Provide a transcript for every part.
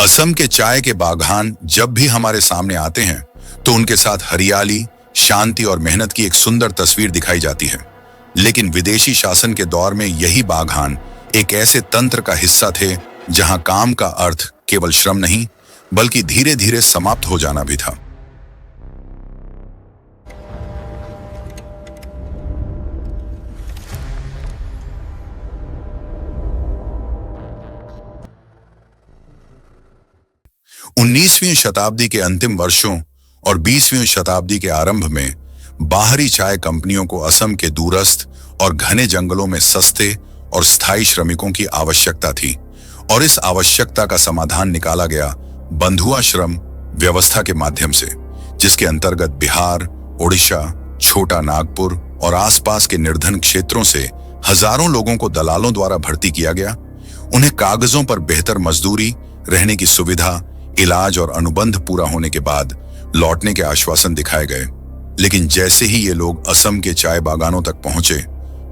असम के चाय के बागान जब भी हमारे सामने आते हैं तो उनके साथ हरियाली, शांति और मेहनत की एक सुंदर तस्वीर दिखाई जाती है। लेकिन विदेशी शासन के दौर में यही बागान एक ऐसे तंत्र का हिस्सा थे जहां काम का अर्थ केवल श्रम नहीं बल्कि धीरे धीरे समाप्त हो जाना भी था। उन्नीसवीं शताब्दी के अंतिम वर्षों और 20वीं शताब्दी के आरंभ में बाहरी चाय कंपनियों को असम के दूरस्थ और घने जंगलों में सस्ते और स्थायी श्रमिकों की आवश्यकता थी और इस आवश्यकता का समाधान निकाला गया बंधुआ श्रम व्यवस्था के माध्यम से, जिसके अंतर्गत बिहार, ओडिशा, छोटा नागपुर और आसपास के निर्धन क्षेत्रों से हजारों लोगों को दलालों द्वारा भर्ती किया गया। उन्हें कागजों पर बेहतर मजदूरी, रहने की सुविधा, इलाज और अनुबंध पूरा होने के बाद लौटने के आश्वासन दिखाए गए। लेकिन जैसे ही ये लोग असम के चाय बागानों तक पहुंचे,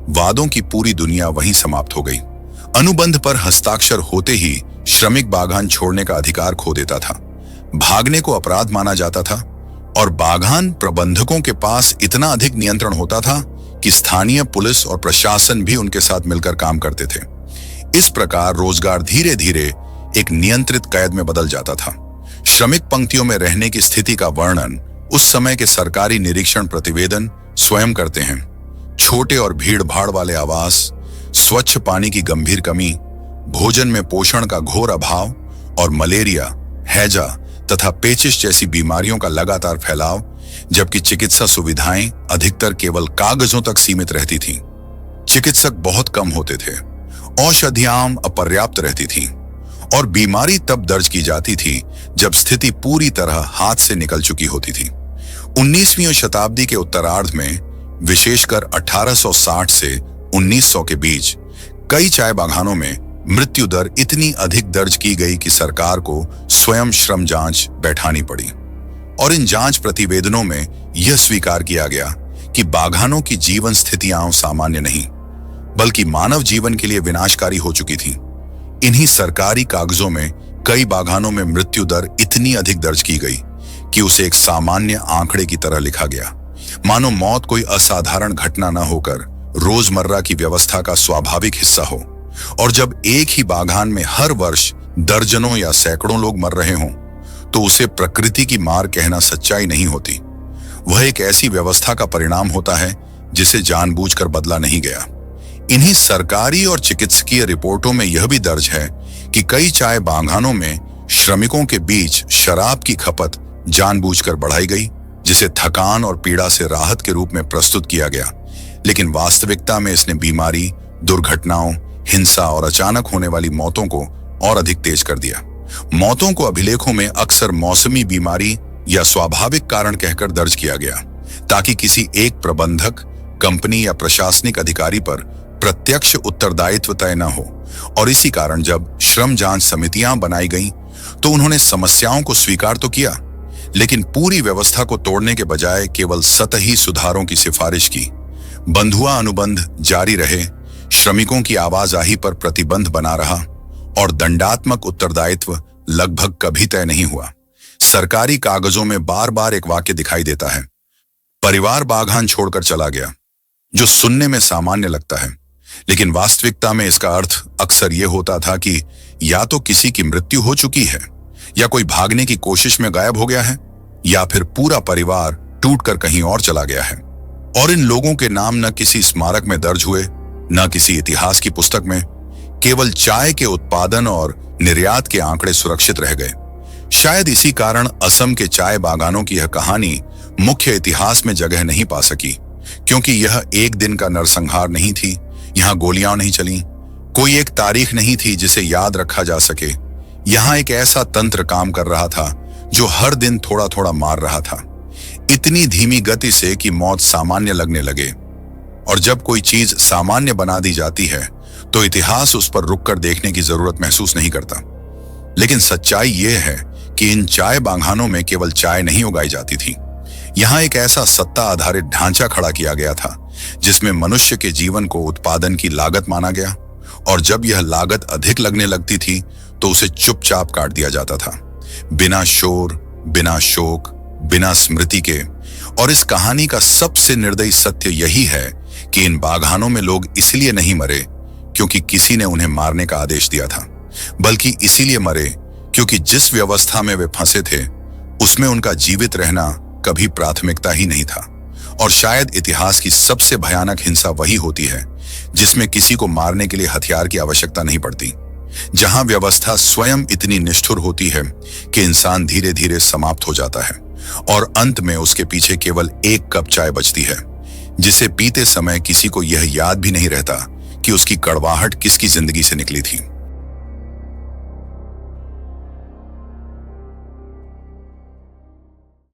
वादों की पूरी दुनिया वहीं समाप्त हो गई। अनुबंध पर हस्ताक्षर होते ही श्रमिक बागान छोड़ने का अधिकार खो देता था, भागने को अपराध माना जाता था और बागान प्रबंधकों के पास इतना अधिक नियंत्रण होता था कि स्थानीय पुलिस और प्रशासन भी उनके साथ मिलकर काम करते थे। इस प्रकार रोजगार धीरे धीरे एक नियंत्रित कैद में बदल जाता था। श्रमिक पंक्तियों में रहने की स्थिति का वर्णन उस समय के सरकारी निरीक्षण प्रतिवेदन स्वयं करते हैं। छोटे और भीड़ भाड़ वाले आवास, स्वच्छ पानी की गंभीर कमी, भोजन में पोषण का घोर अभाव और मलेरिया, हैजा तथा पेचिश जैसी बीमारियों का लगातार फैलाव, जबकि चिकित्सा सुविधाएं अधिकतर केवल कागजों तक सीमित रहती थीं। चिकित्सक बहुत कम होते थे, औषधियां अपर्याप्त रहती थीं और बीमारी तब दर्ज की जाती थी जब स्थिति पूरी तरह हाथ से निकल चुकी होती थी। 19वीं शताब्दी के उत्तरार्ध में, विशेषकर 1860 से 1900 के बीच, कई चाय बागानों में मृत्यु दर इतनी अधिक दर्ज की गई कि सरकार को स्वयं श्रम जांच बैठानी पड़ी और इन जांच प्रतिवेदनों में यह स्वीकार किया गया कि बागानों की जीवन स्थितियां सामान्य नहीं बल्कि मानव जीवन के लिए विनाशकारी हो चुकी थी। इन्हीं सरकारी कागजों में कई बागानों में मृत्यु दर इतनी अधिक दर्ज की गई कि उसे एक सामान्य आंकड़े की तरह लिखा गया, मानो मौत कोई असाधारण घटना न होकर रोजमर्रा की व्यवस्था का स्वाभाविक हिस्सा हो। और जब एक ही बागान में हर वर्ष दर्जनों या सैकड़ों लोग मर रहे हों, तो उसे प्रकृति की मार कहना सच्चाई नहीं होती। वह एक ऐसी व्यवस्था का परिणाम होता है जिसे जानबूझकर बदला नहीं गया। इन्हीं सरकारी और चिकित्सकीय रिपोर्टों में यह भी दर्ज है कि कई चाय बागानों में श्रमिकों के बीच शराब की खपत जानबूझकर बढ़ाई गई, जिसे थकान और पीड़ा से राहत के रूप में प्रस्तुत किया गया। लेकिन वास्तविकता में इसने बीमारी, दुर्घटनाओं, हिंसा और अचानक होने वाली मौतों को और अधिक तेज कर दिया। मौतों को अभिलेखों में अक्सर मौसमी बीमारी या स्वाभाविक कारण कहकर दर्ज किया गया, ताकि किसी एक प्रबंधक, कंपनी या प्रशासनिक अधिकारी पर प्रत्यक्ष उत्तरदायित्व तय न हो। और इसी कारण जब श्रम जांच समितियां बनाई गईं, तो उन्होंने समस्याओं को स्वीकार तो किया, लेकिन पूरी व्यवस्था को तोड़ने के बजाय केवल सतही सुधारों की सिफारिश की। बंधुआ अनुबंध जारी रहे, श्रमिकों की आवाजाही पर प्रतिबंध बना रहा और दंडात्मक उत्तरदायित्व लगभग कभी तय नहीं हुआ। सरकारी कागजों में बार बार एक वाक्य दिखाई देता है, परिवार बागान छोड़कर चला गया, जो सुनने में सामान्य लगता है, लेकिन वास्तविकता में इसका अर्थ अक्सर यह होता था कि या तो किसी की मृत्यु हो चुकी है, या कोई भागने की कोशिश में गायब हो गया है, या फिर पूरा परिवार टूटकर कहीं और चला गया है। और इन लोगों के नाम न किसी स्मारक में दर्ज हुए, न किसी इतिहास की पुस्तक में। केवल चाय के उत्पादन और निर्यात के आंकड़े सुरक्षित रह गए। शायद इसी कारण असम के चाय बागानों की यह कहानी मुख्य इतिहास में जगह नहीं पा सकी, क्योंकि यह एक दिन का नरसंहार नहीं थी। यहाँ गोलियां नहीं चली, कोई एक तारीख नहीं थी जिसे याद रखा जा सके। यहाँ एक ऐसा तंत्र काम कर रहा था जो हर दिन थोड़ा थोड़ा मार रहा था, इतनी धीमी गति से कि मौत सामान्य लगने लगे। और जब कोई चीज सामान्य बना दी जाती है तो इतिहास उस पर रुककर देखने की जरूरत महसूस नहीं करता। लेकिन सच्चाई यह है कि इन चाय बागानों में केवल चाय नहीं उगाई जाती थी। यहाँ एक ऐसा सत्ता आधारित ढांचा खड़ा किया गया था जिसमें मनुष्य के जीवन को उत्पादन की लागत माना गया, और जब यह लागत अधिक लगने लगती थी तो उसे चुपचाप काट दिया जाता था, बिना शोर, बिना शोक, बिना स्मृति के। और इस कहानी का सबसे निर्दयी सत्य यही है कि इन बागानों में लोग इसलिए नहीं मरे क्योंकि किसी ने उन्हें मारने का आदेश दिया था, बल्कि इसीलिए मरे क्योंकि जिस व्यवस्था में वे फंसे थे उसमें उनका जीवित रहना कभी प्राथमिकता ही नहीं था। और शायद इतिहास की सबसे भयानक हिंसा वही होती है जिसमें किसी को मारने के लिए हथियार की आवश्यकता नहीं पड़ती, जहां व्यवस्था स्वयं इतनी निष्ठुर होती है कि इंसान धीरे धीरे समाप्त हो जाता है और अंत में उसके पीछे केवल एक कप चाय बचती है, जिसे पीते समय किसी को यह याद भी नहीं रहता कि उसकी कड़वाहट किसकी जिंदगी से निकली थी।